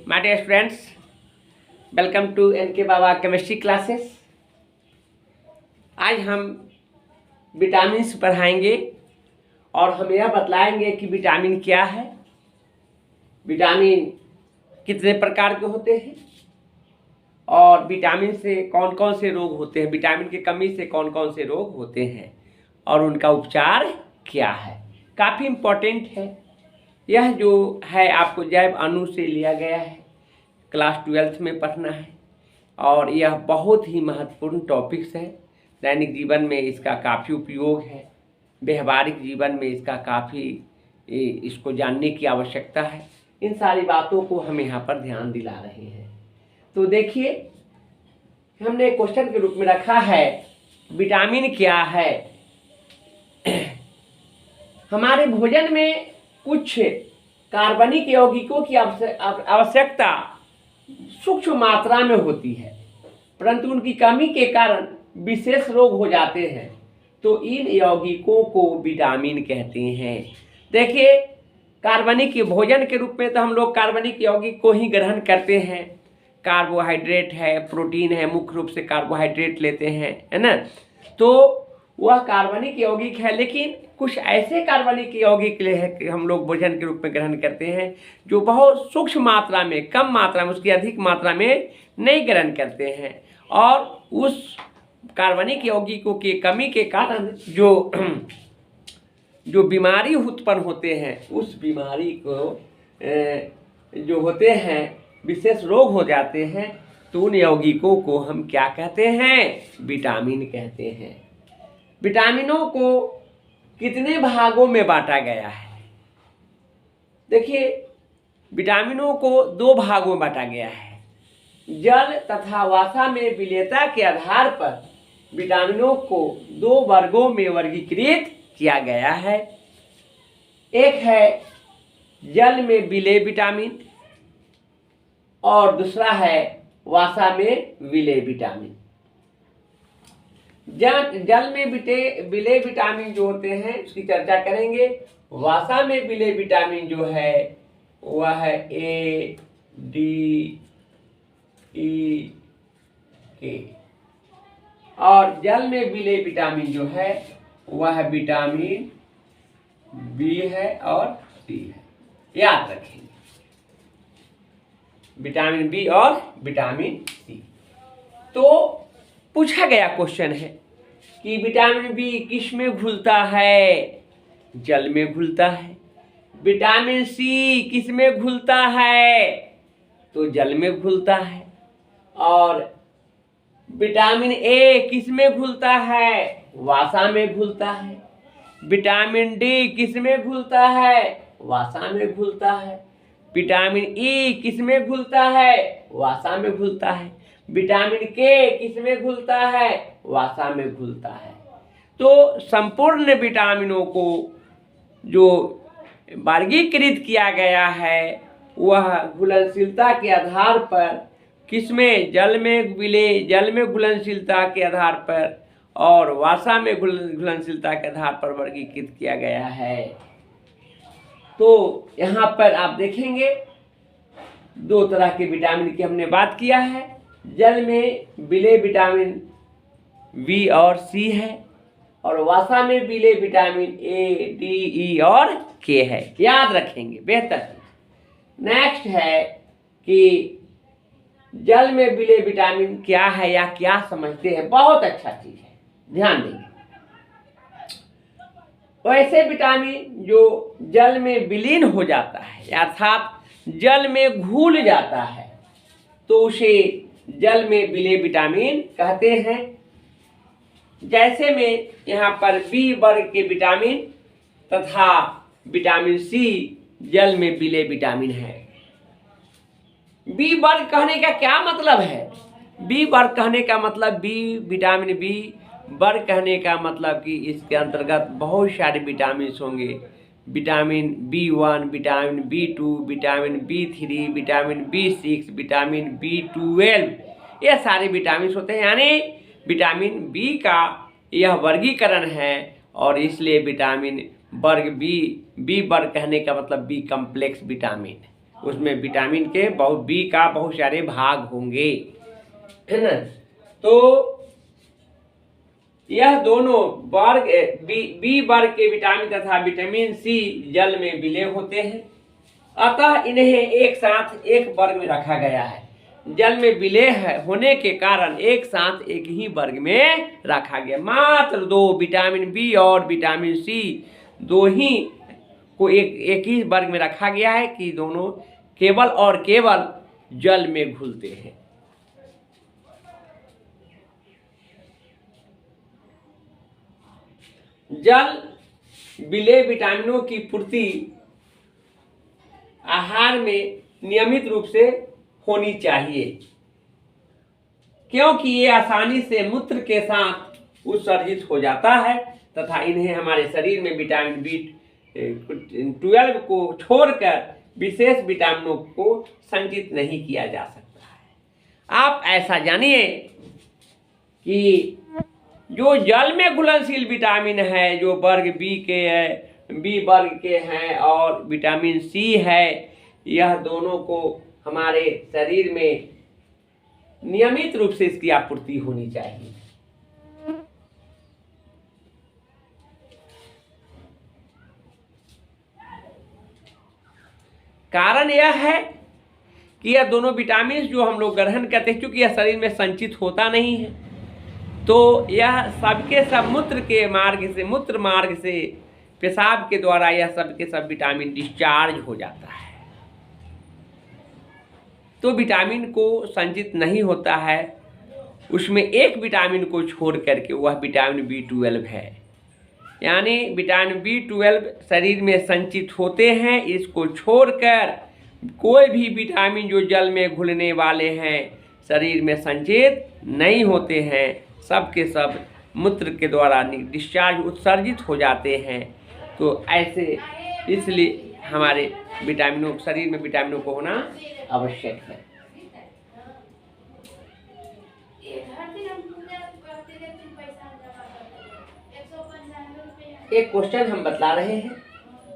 My dear students, welcome to NK Baba chemistry classes. आज हम vitamin पढ़ाएंगे और हम यह बतलाएंगे कि विटामिन क्या है, विटामिन कितने प्रकार के होते हैं और विटामिन से कौन कौन से रोग होते हैं, विटामिन की कमी से कौन कौन से रोग होते हैं और उनका उपचार क्या है। काफ़ी इम्पोर्टेंट है। यह जो है आपको जैव अणु से लिया गया है, क्लास 12th में पढ़ना है और यह बहुत ही महत्वपूर्ण टॉपिक्स है। दैनिक जीवन में इसका काफ़ी उपयोग है, व्यवहारिक जीवन में इसका काफ़ी इसको जानने की आवश्यकता है। इन सारी बातों को हम यहाँ पर ध्यान दिला रहे हैं। तो देखिए, हमने क्वेश्चन के रूप में रखा है विटामिन क्या है। हमारे भोजन में कुछ कार्बनिक यौगिकों की आवश्यकता सूक्ष्म मात्रा में होती है, परंतु उनकी कमी के कारण विशेष रोग हो जाते हैं। तो इन यौगिकों को विटामिन कहते हैं। देखिए, कार्बनिक भोजन के रूप में तो हम लोग कार्बनिक यौगिक को ही ग्रहण करते हैं। कार्बोहाइड्रेट है, प्रोटीन है, मुख्य रूप से कार्बोहाइड्रेट लेते हैं, है ना। तो वह कार्बनिक यौगिक है, लेकिन कुछ ऐसे कार्बनिक यौगिक है कि हम लोग भोजन के रूप में ग्रहण करते हैं जो बहुत सूक्ष्म मात्रा में, कम मात्रा में, उसकी अधिक मात्रा में नहीं ग्रहण करते हैं। और उस कार्बनिक यौगिकों की कमी के कारण जो बीमारी उत्पन्न होते हैं, उस बीमारी को जो होते हैं, विशेष रोग हो जाते हैं, तो उन यौगिकों को हम क्या कहते हैं? विटामिन कहते हैं। विटामिनों को कितने भागों में बांटा गया है? देखिए, विटामिनों को 2 भागों में बांटा गया है। जल तथा वसा में विलेयता के आधार पर विटामिनों को 2 वर्गों में वर्गीकृत किया गया है। एक है जल में विलेय विटामिन और दूसरा है वसा में विलेय विटामिन। जल में विलेय विटामिन जो होते हैं उसकी चर्चा करेंगे। वसा में विलेय विटामिन जो है वह है A, D, E, K और जल में विलेय विटामिन जो है वह विटामिन B है और C है। याद रखेंगे, विटामिन B और विटामिन C। तो पूछा गया क्वेश्चन है कि विटामिन बी किस में घुलता है? जल में घुलता है। विटामिन सी किस में घुलता है? तो जल में घुलता है। और विटामिन ए किस में घुलता है? वसा में घुलता है। विटामिन डी किस में घुलता है? वसा में घुलता है। विटामिन ई किस में घुलता है? वसा में घुलता है। विटामिन के किस में घुलता है? वसा में घुलता है। तो संपूर्ण विटामिनों को जो वर्गीकृत किया गया है वह घुलनशीलता के आधार पर किसमें? जल में घुलनशीलता के आधार पर और वसा में घुलनशीलता के आधार पर वर्गीकृत किया गया है। तो यहाँ पर आप देखेंगे 2 तरह के विटामिन की हमने बात किया है। जल में विलेय विटामिन बी और सी है और वसा में विलेय विटामिन ए, डी, ई और के है। याद रखेंगे, बेहतर। नेक्स्ट है कि जल में विलेय विटामिन क्या है या क्या समझते हैं। बहुत अच्छा चीज है, ध्यान देंगे। वैसे विटामिन जो जल में विलीन हो जाता है अर्थात जल में घुल जाता है तो उसे जल में विलेय विटामिन कहते हैं। जैसे में यहाँ पर बी वर्ग के विटामिन तथा विटामिन सी जल में विलेय विटामिन है। बी वर्ग कहने का क्या मतलब है? बी वर्ग कहने का मतलब विटामिन बी वर्ग कहने का मतलब कि इसके अंतर्गत बहुत सारे विटामिन होंगे। Vitamin B1, vitamin B2, vitamin B3, vitamin B6, vitamin B12, ये सारे विटामिन होते हैं। यानी विटामिन बी का यह वर्गीकरण है और इसलिए विटामिन वर्ग बी वर्ग कहने का मतलब बी कम्प्लेक्स विटामिन, उसमें विटामिन के बहुत बी का बहुत सारे भाग होंगे, है ना। तो यह दोनों वर्ग बी वर्ग के विटामिन तथा विटामिन सी जल में विलय होते हैं, अतः इन्हें एक साथ एक वर्ग में रखा गया है। जल में विलय होने के कारण एक साथ एक ही वर्ग में रखा गया। मात्र दो विटामिन बी और विटामिन सी दो ही को एक ही वर्ग में रखा गया है कि दोनों केवल और केवल जल में घुलते हैं। जल विलय विटामिनों की पूर्ति आहार में नियमित रूप से होनी चाहिए, क्योंकि ये आसानी से मूत्र के साथ उत्सर्जित हो जाता है तथा इन्हें हमारे शरीर में विटामिन B12 को छोड़कर विशेष विटामिनों को संचित नहीं किया जा सकता है। आप ऐसा जानिए कि जो जल में घुलनशील विटामिन है, जो वर्ग बी के है, बी वर्ग के हैं और विटामिन सी है, यह दोनों को हमारे शरीर में नियमित रूप से इसकी आपूर्ति होनी चाहिए। कारण यह है कि यह दोनों विटामिन जो हम लोग ग्रहण करते हैं, क्योंकि यह शरीर में संचित होता नहीं है, तो यह सबके सब मूत्र मार्ग से पेशाब के द्वारा यह सबके सब विटामिन डिस्चार्ज हो जाता है, तो विटामिन को संचित नहीं होता है। उसमें एक विटामिन को छोड़ करके वह विटामिन B12 है, यानी विटामिन B12 शरीर में संचित होते हैं। इसको छोड़कर कोई भी विटामिन जो जल में घुलने वाले हैं शरीर में संचित नहीं होते हैं, सब के सब मूत्र के द्वारा डिस्चार्ज उत्सर्जित हो जाते हैं। तो ऐसे इसलिए हमारे विटामिनों शरीर में विटामिनों को होना आवश्यक है। एक क्वेश्चन हम बतला रहे हैं,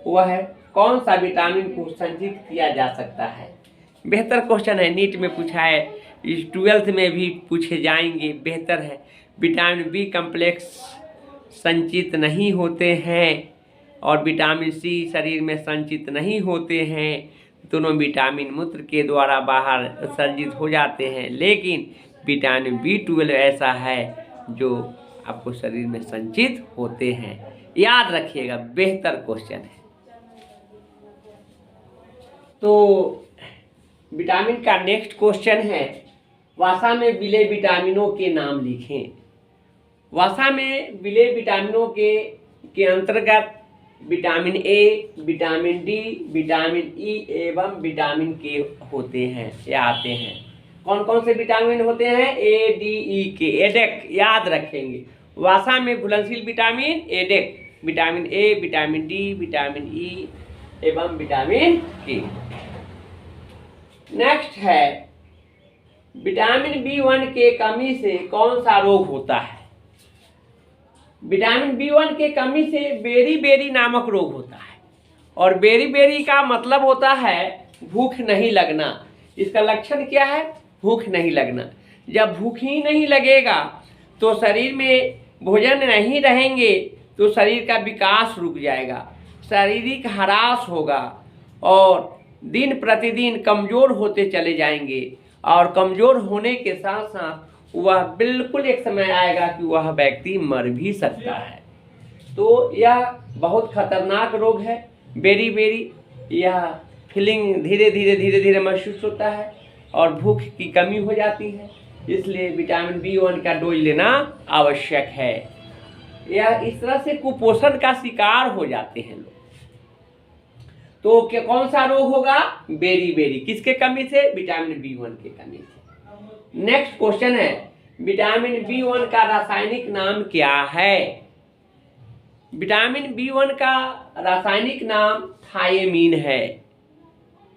वह है कौन सा विटामिन को संचित किया जा सकता है। बेहतर क्वेश्चन है, नीट में पूछा है, इस 12th में भी पूछे जाएंगे, बेहतर है। विटामिन बी कम्प्लेक्स संचित नहीं होते हैं और विटामिन सी शरीर में संचित नहीं होते हैं। दोनों विटामिन मूत्र के द्वारा बाहर उत्सर्जित हो जाते हैं, लेकिन विटामिन B12 ऐसा है जो आपको शरीर में संचित होते हैं। याद रखिएगा, बेहतर क्वेश्चन है। तो विटामिन का नेक्स्ट क्वेश्चन है, वसा में विलय विटामिनों के नाम लिखें। वसा में विलय विटामिनों के अंतर्गत vitamin A, vitamin D, vitamin E एवं विटामिन के होते हैं या आते हैं। कौन कौन से विटामिन होते हैं? ए, डी, ई के, एडेक याद रखेंगे। वसा में घुलनशील vitamin ADEK, vitamin A, vitamin D, vitamin E एवं विटामिन के। नेक्स्ट है, विटामिन B1 के कमी से कौन सा रोग होता है? विटामिन B1 के कमी से बेरी नामक रोग होता है, और बेरी का मतलब होता है भूख नहीं लगना। इसका लक्षण क्या है? भूख नहीं लगना। जब भूख ही नहीं लगेगा तो शरीर में भोजन नहीं रहेंगे तो शरीर का विकास रुक जाएगा, शारीरिक ह्रास होगा और दिन प्रतिदिन कमज़ोर होते चले जाएंगे, और कमज़ोर होने के साथ साथ वह बिल्कुल एक समय आएगा कि वह व्यक्ति मर भी सकता है। तो यह बहुत खतरनाक रोग है बेरी। यह फीलिंग धीरे धीरे महसूस होता है और भूख की कमी हो जाती है, इसलिए विटामिन B1 का डोज लेना आवश्यक है। यह इस तरह से कुपोषण का शिकार हो जाते हैं लोग। तो क्या कौन सा रोग होगा? बेरी। किसके कमी से? विटामिन B1 के कमी से। नेक्स्ट क्वेश्चन है, विटामिन B1 का रासायनिक नाम क्या है? विटामिन B1 का रासायनिक नाम थायमीन है।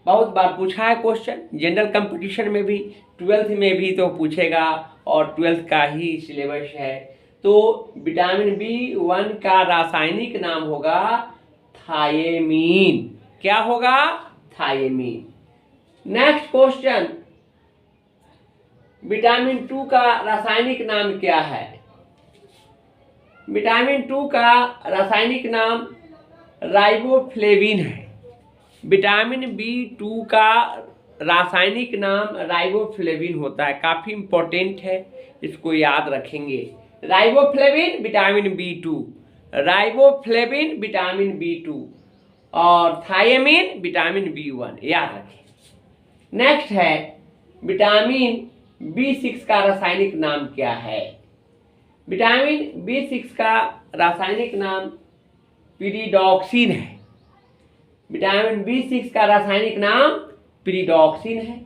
बहुत बार पूछा है क्वेश्चन, जनरल कंपटीशन में भी, 12th में भी तो पूछेगा और 12th का ही सिलेबस है। तो विटामिन B1 का रासायनिक नाम होगा थायमीन। क्या होगा? थायमीन। नेक्स्ट क्वेश्चन, विटामिन 2 का रासायनिक नाम क्या है? विटामिन 2 का रासायनिक नाम राइबोफ्लेविन है। विटामिन B2 का रासायनिक नाम राइबोफ्लेविन होता है, काफी इंपॉर्टेंट है, इसको याद रखेंगे। Riboflavin vitamin B2, riboflavin vitamin B2 और थायमिन विटामिन B1, याद रखें। नेक्स्ट है, विटामिन B6 का रासायनिक नाम क्या है? विटामिन B6 का रासायनिक नाम पिरिडॉक्सिन है। विटामिन B6 का रासायनिक नाम पिरिडॉक्सिन है।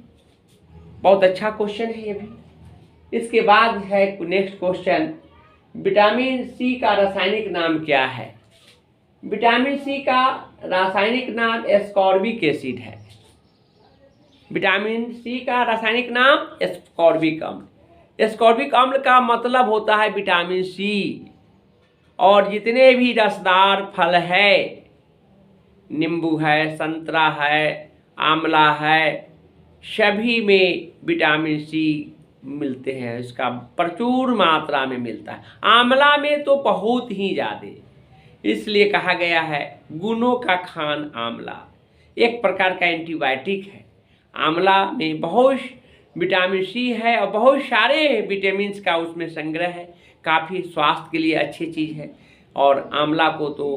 बहुत अच्छा क्वेश्चन है ये भी। इसके बाद है नेक्स्ट क्वेश्चन, विटामिन C का रासायनिक नाम क्या है? विटामिन C का रासायनिक नाम एस्कॉर्बिक एसिड है। विटामिन C का रासायनिक नाम एस्कॉर्बिक अम्ल। एस्कॉर्बिक अम्ल का मतलब होता है विटामिन C, और जितने भी रसदार फल है, नींबू है, संतरा है, आंवला है, सभी में विटामिन C मिलते हैं, इसका प्रचुर मात्रा में मिलता है। आंवला में तो बहुत ही ज़्यादा, इसलिए कहा गया है गुणों का खान आंवला। एक प्रकार का एंटीबायोटिक है। आंवला में बहुत विटामिन C है और बहुत सारे विटामिन का उसमें संग्रह है, काफ़ी स्वास्थ्य के लिए अच्छी चीज़ है। और आंवला को तो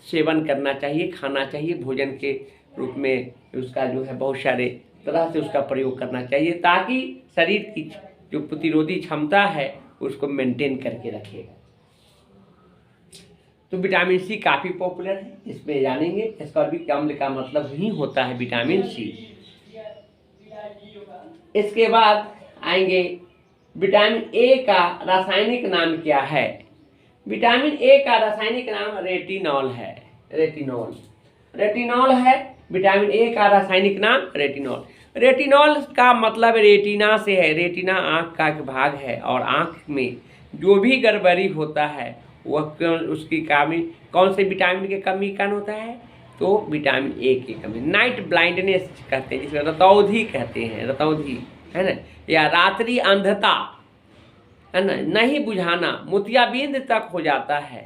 सेवन करना चाहिए, खाना चाहिए, भोजन के रूप में उसका जो है बहुत सारे तरह से उसका प्रयोग करना चाहिए, ताकि शरीर की जो प्रतिरोधी क्षमता है उसको मेंटेन करके रखेगा। तो विटामिन C काफ़ी पॉपुलर है, इसमें जानेंगे। एस्कॉर्बिक अम्ल का मतलब ही होता है विटामिन C। इसके बाद आएंगे, विटामिन A का रासायनिक नाम क्या है? विटामिन A का रासायनिक नाम रेटिनॉल है। रेटिनॉल है विटामिन A का रासायनिक नाम रेटिनॉल। रेटिनॉल का मतलब रेटिना से है। रेटिना आँख का एक भाग है, और आँख में जो भी गड़बड़ी होता है वह उसकी कमी कौन से विटामिन की कमी कारण होता है? तो विटामिन A की कमी। नाइट ब्लाइंडनेस कहते हैं, जिसको रतौंधी कहते हैं, रतौंधी है ना, या रात्रि अंधता है ना, नहीं बुझाना, मोतियाबिंद तक हो जाता है।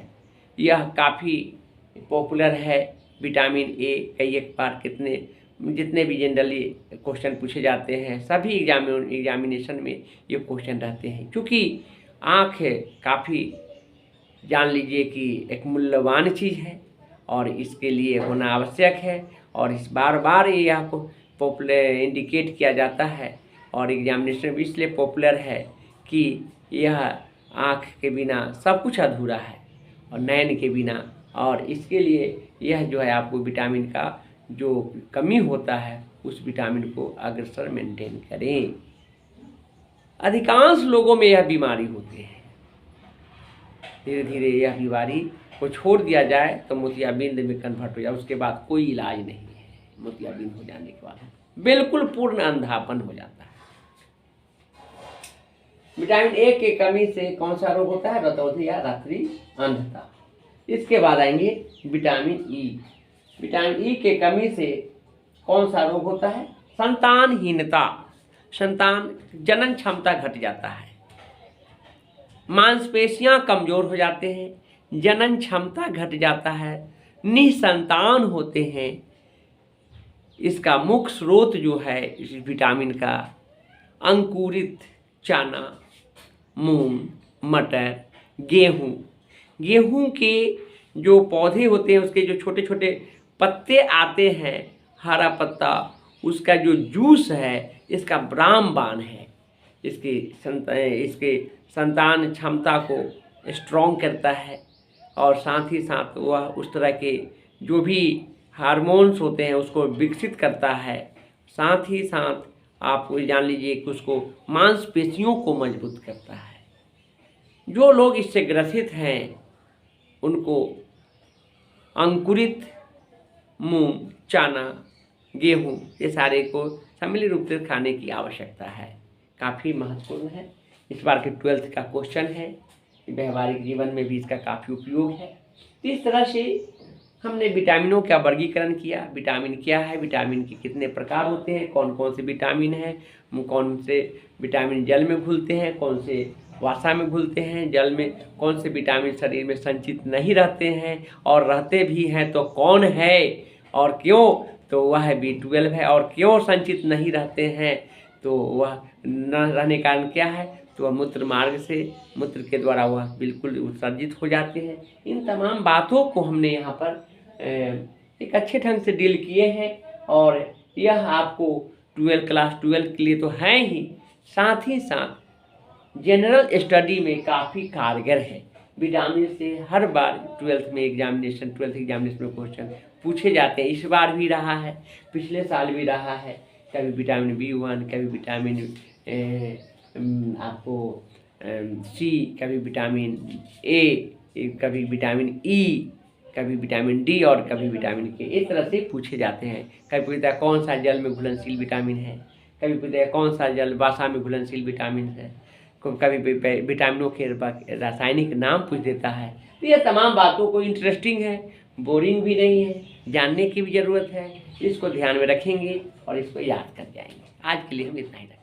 यह काफ़ी पॉपुलर है विटामिन A। कई एक बार जितने भी जनरली क्वेश्चन पूछे जाते हैं, सभी एग्जामिनेशन में ये क्वेश्चन रहते हैं। क्योंकि आँख काफ़ी, जान लीजिए कि एक मूल्यवान चीज़ है, और इसके लिए होना आवश्यक है, और इस बार बार ये आपको पॉपुलर इंडिकेट किया जाता है। और एग्जामिनेशन भी इसलिए पॉपुलर है कि यह आँख के बिना सब कुछ अधूरा है, और नयन के बिना, और इसके लिए यह जो है आपको विटामिन का जो कमी होता है उस विटामिन को अग्रसर मेंटेन करें। अधिकांश लोगों में यह बीमारी होती है। धीरे धीरे यह बीमारी को छोड़ दिया जाए तो मोतियाबिंद में कन्वर्ट हो जाए, उसके बाद कोई इलाज नहीं है। मोतियाबिंद हो जाने के बाद बिल्कुल पूर्ण अंधापन हो जाता है। विटामिन A की कमी से कौन सा रोग होता है? रतौंधी या रात्रि अंधता। इसके बाद आएंगे विटामिन E। विटामिन E के कमी से कौन सा रोग होता है? संतानहीनता। संतान जनन क्षमता घट जाता है, मांसपेशियां कमजोर हो जाते हैं, जनन क्षमता घट जाता है, निसंतान होते हैं। इसका मुख्य स्रोत जो है इस विटामिन का अंकुरित चना, मूंग, मटर, गेहूँ। गेहूँ के जो पौधे होते हैं उसके जो छोटे छोटे पत्ते आते हैं, हरा पत्ता, उसका जो जूस है इसका रामबाण है। इसके संतान क्षमता को स्ट्रॉन्ग करता है, और साथ ही साथ वह उस तरह के जो भी हार्मोन्स होते हैं उसको विकसित करता है। साथ ही साथ आप जान लीजिए कि उसको मांसपेशियों को मजबूत करता है। जो लोग इससे ग्रसित हैं उनको अंकुरित मूंग, चना, गेहूँ, ये सारे को सम्मिलित रूप से खाने की आवश्यकता है। काफ़ी महत्वपूर्ण है। इस बार के 12th का क्वेश्चन है, व्यवहारिक जीवन में भी इसका काफ़ी उपयोग है। तो इस तरह से हमने विटामिनों का वर्गीकरण किया, विटामिन क्या है, विटामिन के कितने प्रकार होते हैं, कौन कौन से विटामिन हैं, कौन से विटामिन जल में घुलते हैं, कौन से वसा में घुलते हैं, जल में कौन से विटामिन शरीर में संचित नहीं रहते हैं और रहते भी हैं तो कौन है और क्यों, तो वह है B12 है। और क्यों संचित नहीं रहते हैं, तो वह न रहने का कारण क्या है, तो वह मूत्र मार्ग से, मूत्र के द्वारा वह बिल्कुल उत्सर्जित हो जाते हैं। इन तमाम बातों को हमने यहाँ पर एक अच्छे ढंग से डील किए हैं और यह आपको क्लास 12 के लिए तो है ही, साथ ही साथ जनरल स्टडी में काफ़ी कारगर है। विटामिन से हर बार 12th एग्जामिनेशन में क्वेश्चन पूछे जाते हैं। इस बार भी रहा है, पिछले साल भी रहा है। कभी विटामिन B1, कभी विटामिन आपको C, कभी विटामिन A, कभी विटामिन E, कभी विटामिन D और कभी विटामिन K। इस तरह से पूछे जाते हैं। कभी पूछता है कौन सा जल में घुलनशील विटामिन है, कभी पूछता है कौन सा जल वसा में घुलनशील विटामिन है, कभी विटामिनों के रासायनिक नाम पूछ देता है। तो ये तमाम बातों को इंटरेस्टिंग है, बोरिंग भी नहीं है, जानने की भी ज़रूरत है। इसको ध्यान में रखेंगे और इसको याद कर जाएंगे। आज के लिए हम इतना ही रखेंगे।